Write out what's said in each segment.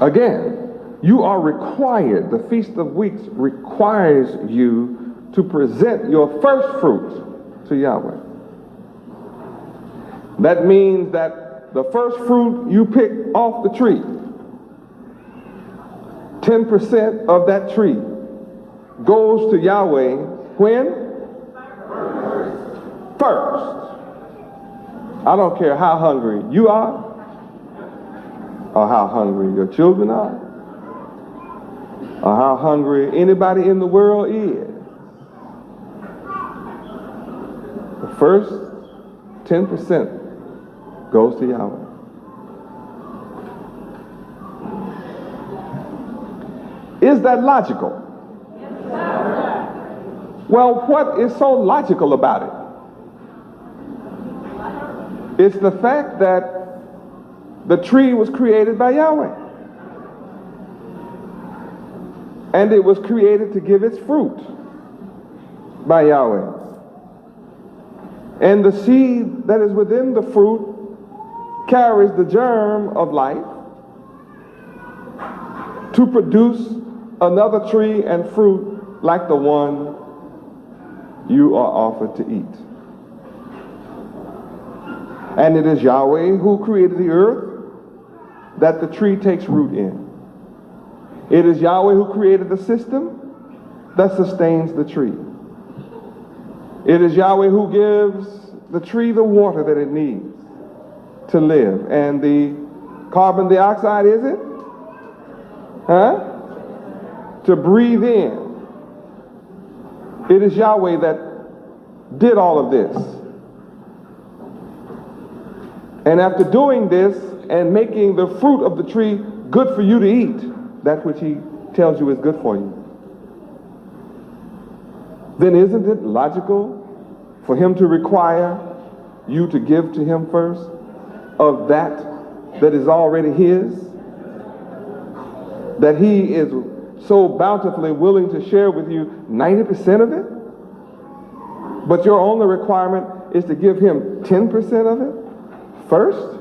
Again, you are required, the Feast of Weeks requires you to present your first fruits to Yahweh. That means that the first fruit you pick off the tree, 10% of that tree goes to Yahweh when? First. I don't care how hungry you are or how hungry your children are or how hungry anybody in the world is. The first 10% goes to Yahweh. Is that logical? Yes, sir. Well, what is so logical about it? It's the fact that the tree was created by Yahweh. And it was created to give its fruit by Yahweh. And the seed that is within the fruit carries the germ of life to produce another tree and fruit like the one you are offered to eat. And it is Yahweh who created the earth that the tree takes root in. It is Yahweh who created the system that sustains the tree. It is Yahweh who gives the tree the water that it needs to live. And the carbon dioxide, is it? To breathe in. It is Yahweh that did all of this. And after doing this and making the fruit of the tree good for you to eat, that which he tells you is good for you, then isn't it logical for him to require you to give to him first of that is already his? That he is so bountifully willing to share with you 90% of it? But your only requirement is to give him 10% of it first?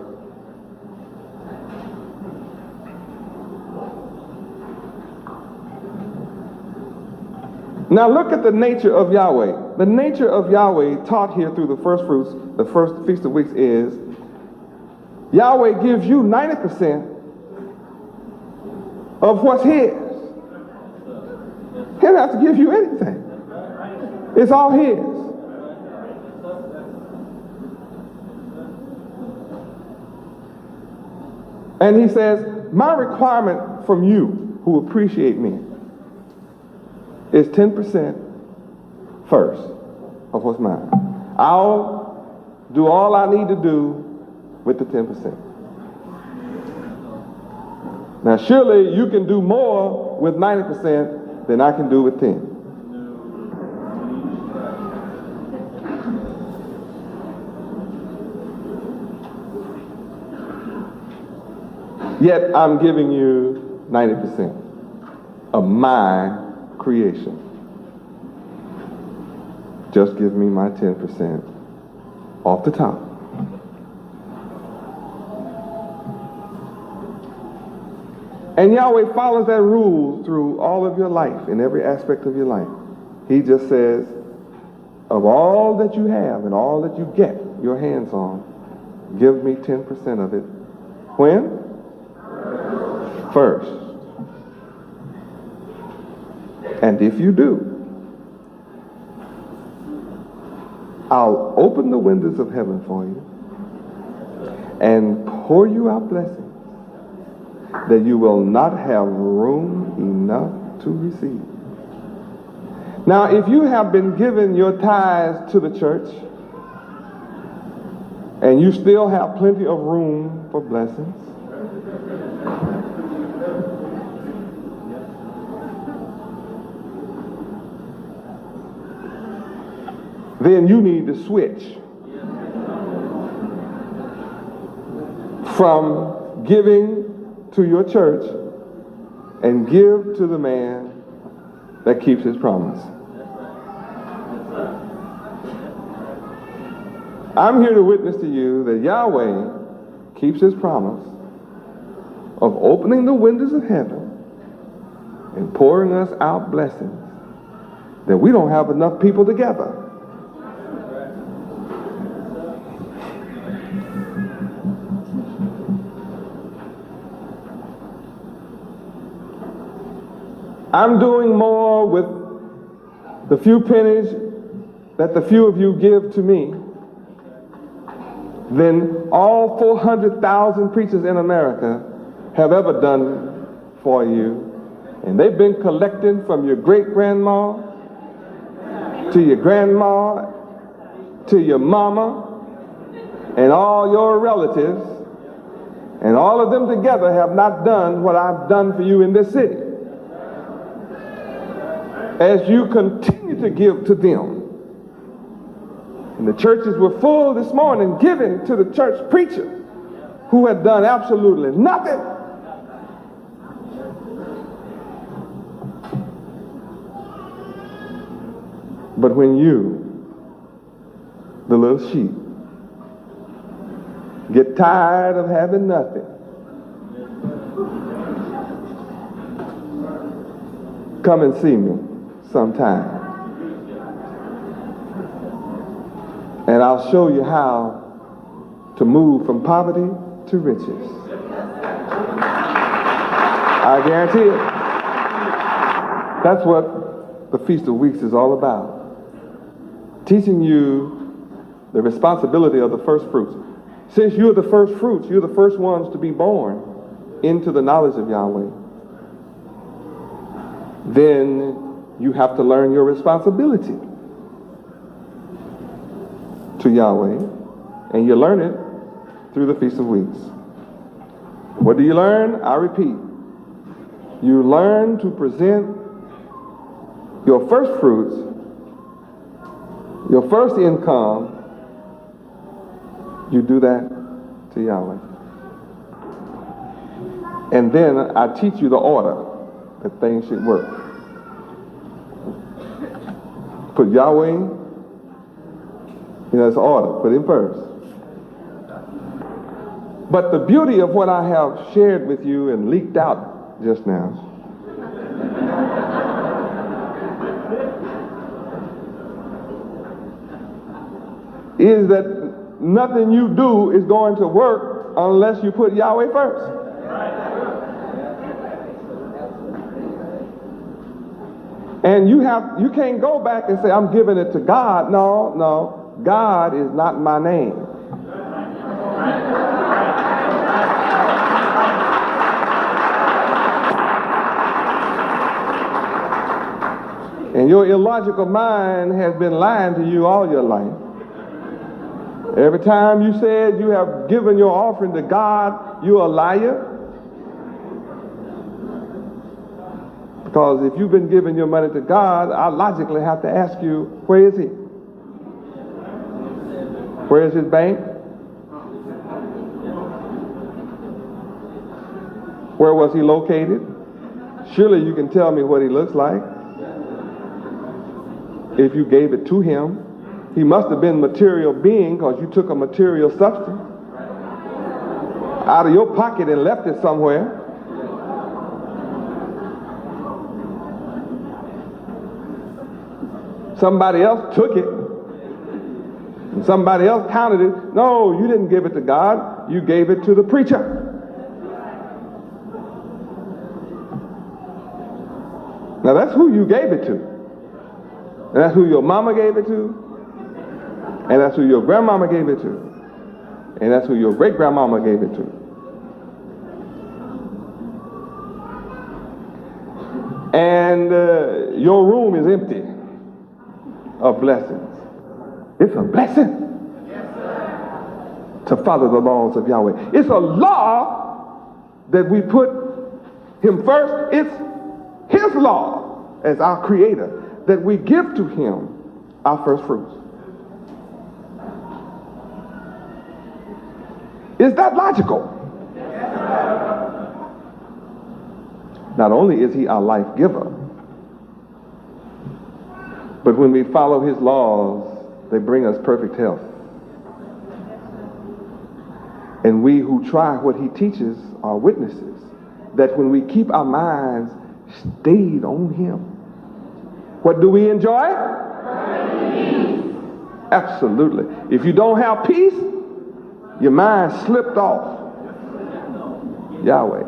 Now look at the nature of Yahweh. The nature of Yahweh taught here through the first fruits, the first Feast of Weeks, is Yahweh gives you 90% of what's his. He doesn't have to give you anything. It's all his. And he says, my requirement from you who appreciate me is 10% first of what's mine. I'll do all I need to do with the 10%. Now surely you can do more with 90% than I can do with 10. Yet I'm giving you 90% of my creation. Just give me my 10% off the top. And Yahweh follows that rule through all of your life, in every aspect of your life. He just says, of all that you have and all that you get your hands on, give me 10% of it. When? First. And if you do, I'll open the windows of heaven for you and pour you out blessings that you will not have room enough to receive. Now, if you have been given your tithes to the church and you still have plenty of room for blessings, then you need to switch from giving to your church and give to the man that keeps his promise. I'm here to witness to you that Yahweh keeps his promise of opening the windows of heaven and pouring us out blessings that we don't have enough people together. I'm doing more with the few pennies that the few of you give to me than all 400,000 preachers in America have ever done for you. And they've been collecting from your great-grandma to your grandma to your mama and all your relatives, and all of them together have not done what I've done for you in this city. As you continue to give to them, and the churches were full this morning giving to the church preacher who had done absolutely nothing. But when you, the little sheep, get tired of having nothing, come and see me sometime. And I'll show you how to move from poverty to riches. I guarantee it. That's what the Feast of Weeks is all about. Teaching you the responsibility of the first fruits. Since you're the first fruits, you're the first ones to be born into the knowledge of Yahweh, then you have to learn your responsibility to Yahweh, and you learn it through the Feast of Weeks. What do you learn? I repeat. You learn to present your first fruits, your first income. You do that to Yahweh. And then I teach you the order that things should work. Put Yahweh, it's order. Put him first. But the beauty of what I have shared with you and leaked out just now is that nothing you do is going to work unless you put Yahweh first. And you can't go back and say, I'm giving it to God. No. God is not my name. And your illogical mind has been lying to you all your life. Every time you said you have given your offering to God, you're a liar. Because if you've been giving your money to God, I logically have to ask you, where is he? Where is his bank? Where was he located? Surely you can tell me what he looks like. If you gave it to him, he must have been a material being, because you took a material substance out of your pocket and left it somewhere. Somebody else took it, and somebody else counted it. No, you didn't give it to God. You gave it to the preacher. Now that's who you gave it to. And that's who your mama gave it to. And that's who your grandmama gave it to. And that's who your great-grandmama gave it to. And your room is empty of blessings. It's a blessing to follow the laws of Yahweh. It's a law that we put him first. It's his law as our creator that we give to him our first fruits. Is that logical? Not only is he our life giver, but when we follow his laws, they bring us perfect health. And we who try what he teaches are witnesses that when we keep our minds stayed on him, what do we enjoy? Absolutely. If you don't have peace, your mind slipped off Yahweh.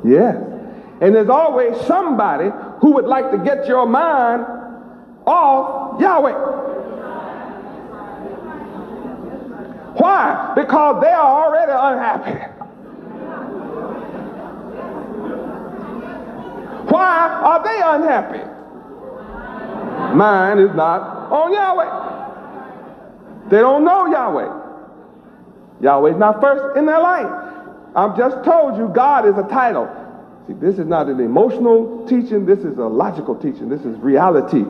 Yes. And there's always somebody who would like to get your mind off Yahweh. Why? Because they are already unhappy. Why are they unhappy? Mine is not on Yahweh. They don't know Yahweh. Yahweh's not first in their life. I've just told you God is a title. See, this is not an emotional teaching. This is a logical teaching. This is reality.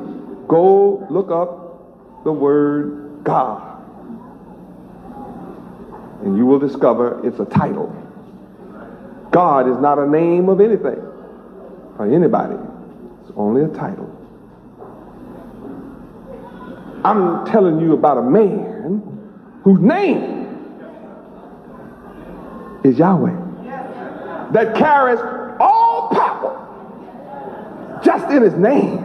Go look up the word God, and you will discover it's a title. God is not a name of anything or anybody. It's only a title. I'm telling you about a man whose name is Yahweh, that carries all power just in his name.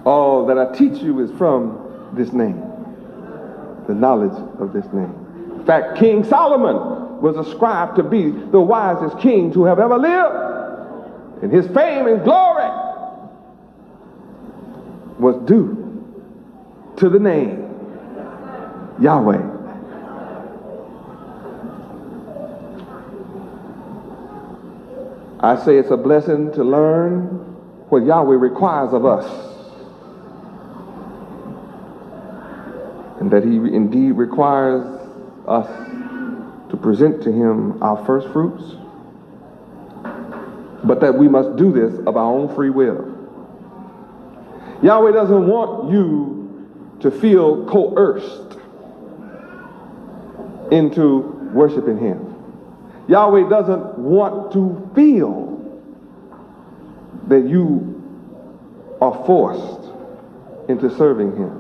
All that I teach you is from this name, the knowledge of this name. In fact, King Solomon was ascribed to be the wisest king to have ever lived, and his fame and glory was due to the name Yahweh. I say it's a blessing to learn what Yahweh requires of us, and that he indeed requires us to present to him our first fruits, but that we must do this of our own free will. Yahweh doesn't want you to feel coerced into worshiping him. Yahweh doesn't want to feel that you are forced into serving him.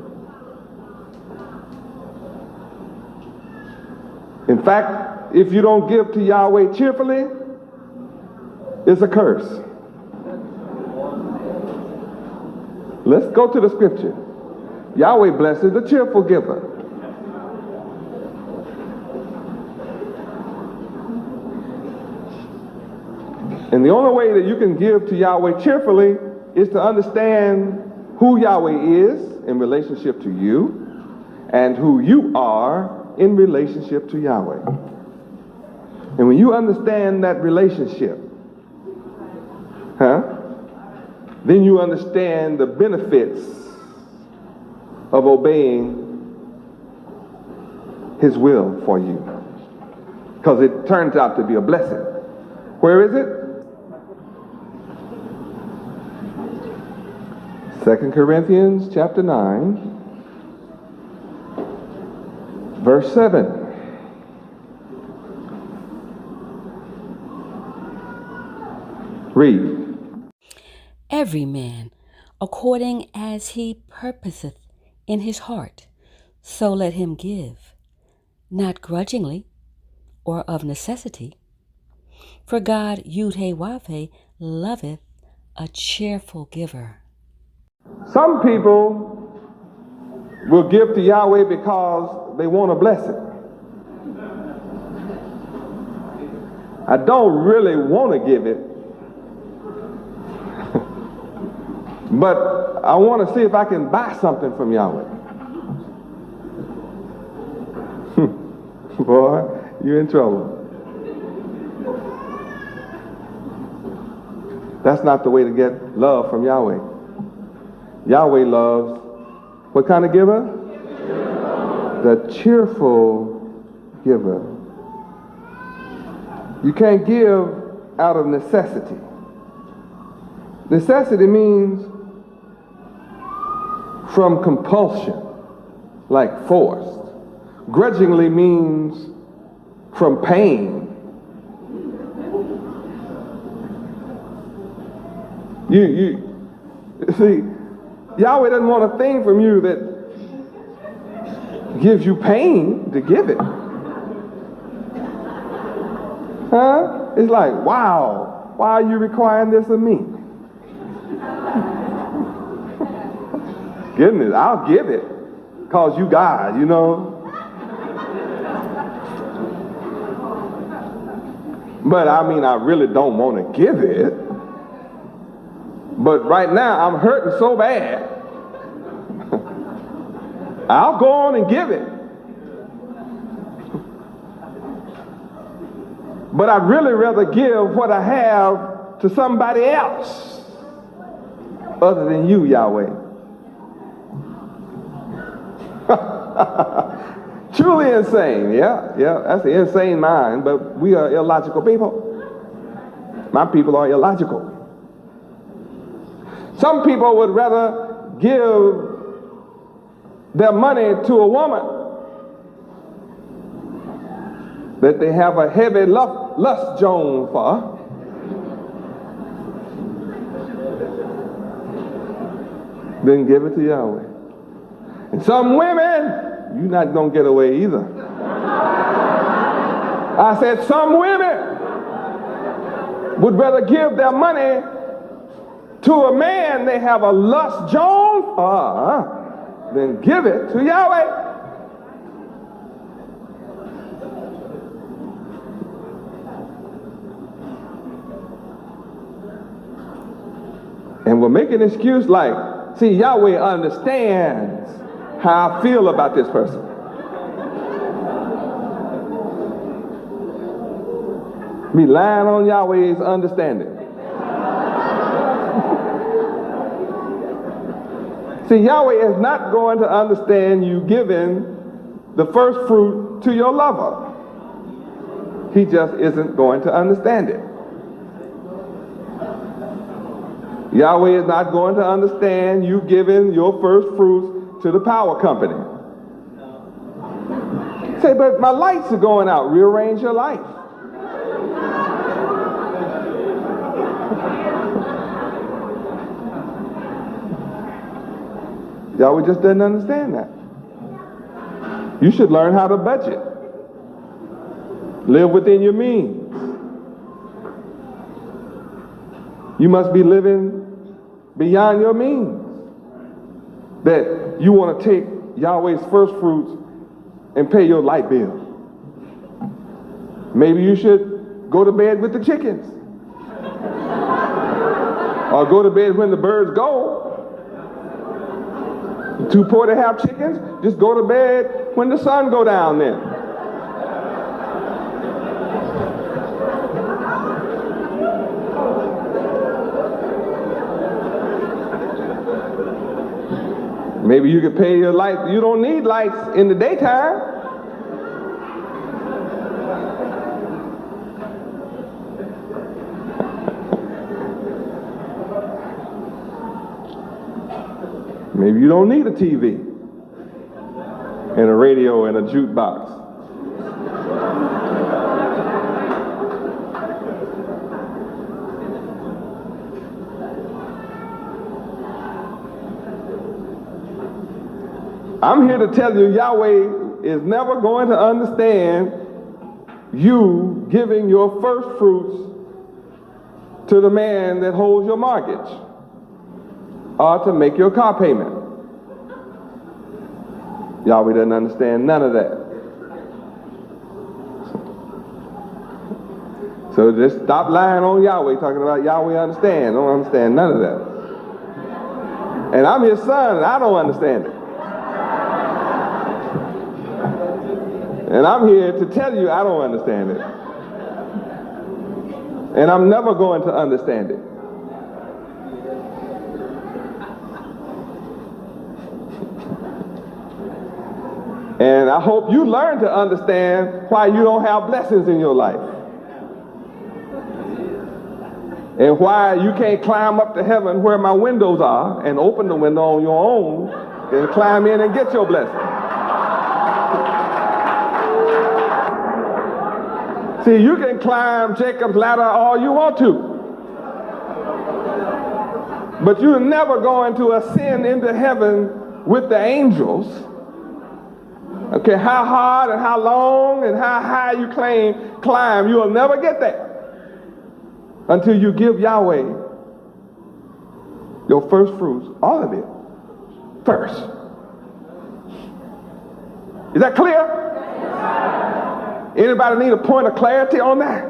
In fact, if you don't give to Yahweh cheerfully, it's a curse. Let's go to the scripture. Yahweh blesses the cheerful giver. And the only way that you can give to Yahweh cheerfully is to understand who Yahweh is in relationship to you and who you are in relationship to Yahweh. And when you understand that relationship, then you understand the benefits of obeying his will for you, because it turns out to be a blessing. Where is it? 2 Corinthians chapter 9, verse 7. Read. Every man, according as he purposeth in his heart, so let him give, not grudgingly or of necessity. For God, Yud-Heh-Wav-Heh, loveth a cheerful giver. Some people will give to Yahweh because they want a blessing. I don't really want to give it, but I want to see if I can buy something from Yahweh. Boy, you're in trouble. That's not the way to get love from Yahweh. Yahweh loves what kind of giver? The cheerful giver. You can't give out of necessity. Necessity means from compulsion, like forced. Grudgingly means from pain. You see, Yahweh doesn't want a thing from you that gives you pain to give it. Huh? It's like, wow, why are you requiring this of me? Goodness, I'll give it, because you God, you know. But I mean, I really don't want to give it. But right now, I'm hurting so bad. I'll go on and give it. But I'd really rather give what I have to somebody else other than you, Yahweh. Truly insane. Yeah, that's the insane mind, but we are illogical people. My people are illogical. Some people would rather give their money to a woman that they have a heavy lust Joan for than give it to Yahweh. And some women, you're not going to get away either. I said some women would rather give their money to a man they have a lust Joan for than give it to Yahweh. And we'll make an excuse like, see, Yahweh understands how I feel about this person. Be lying on Yahweh's understanding. See, Yahweh is not going to understand you giving the first fruit to your lover. He just isn't going to understand it. Yahweh is not going to understand you giving your first fruits to the power company. Say, but my lights are going out. Rearrange your life. Yahweh just doesn't understand that. You should learn how to budget. Live within your means. You must be living beyond your means. That you want to take Yahweh's first fruits and pay your light bill. Maybe you should go to bed with the chickens. Or go to bed when the birds go. You're too poor to have chickens? Just go to bed when the sun go down then. Maybe you could pay your light. You don't need lights in the daytime. Maybe you don't need a TV and a radio and a jukebox. I'm here to tell you, Yahweh is never going to understand you giving your first fruits to the man that holds your mortgage or to make your car payment. Yahweh doesn't understand none of that. So just stop lying on Yahweh, talking about Yahweh understand. Don't understand none of that. And I'm his son, and I don't understand it. And I'm here to tell you I don't understand it. And I'm never going to understand it. And I hope you learn to understand why you don't have blessings in your life. And why you can't climb up to heaven where my windows are and open the window on your own and climb in and get your blessing. See, you can climb Jacob's ladder all you want to. But you're never going to ascend into heaven with the angels Okay, how hard and how long and how high you climb, you will never get there until you give Yahweh your first fruits, all of it, first. Is that clear? Anybody need a point of clarity on that?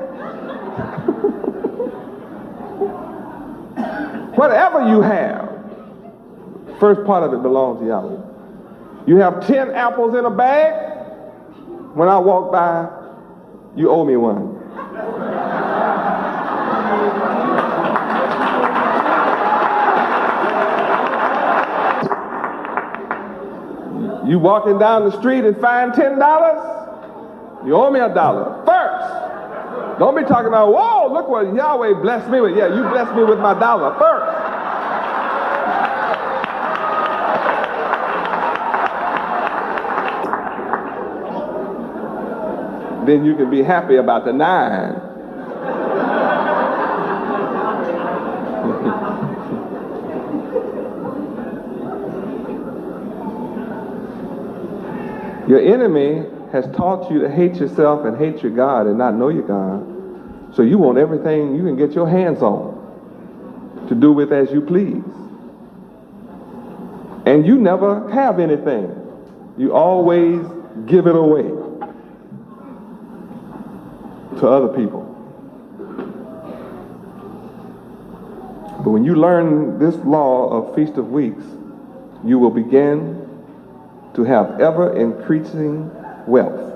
Whatever you have, first part of it belongs to Yahweh. You have 10 apples in a bag. When I walk by, you owe me one. You walking down the street and find $10, you owe me $1 first. Don't be talking about, whoa, look what Yahweh blessed me with. Yeah, you blessed me with my $1 first. Then you can be happy about the 9. Your enemy has taught you to hate yourself and hate your God and not know your God. So you want everything you can get your hands on to do with as you please. And you never have anything. You always give it away to other people. But when you learn this law of Feast of Weeks, you will begin to have ever increasing wealth.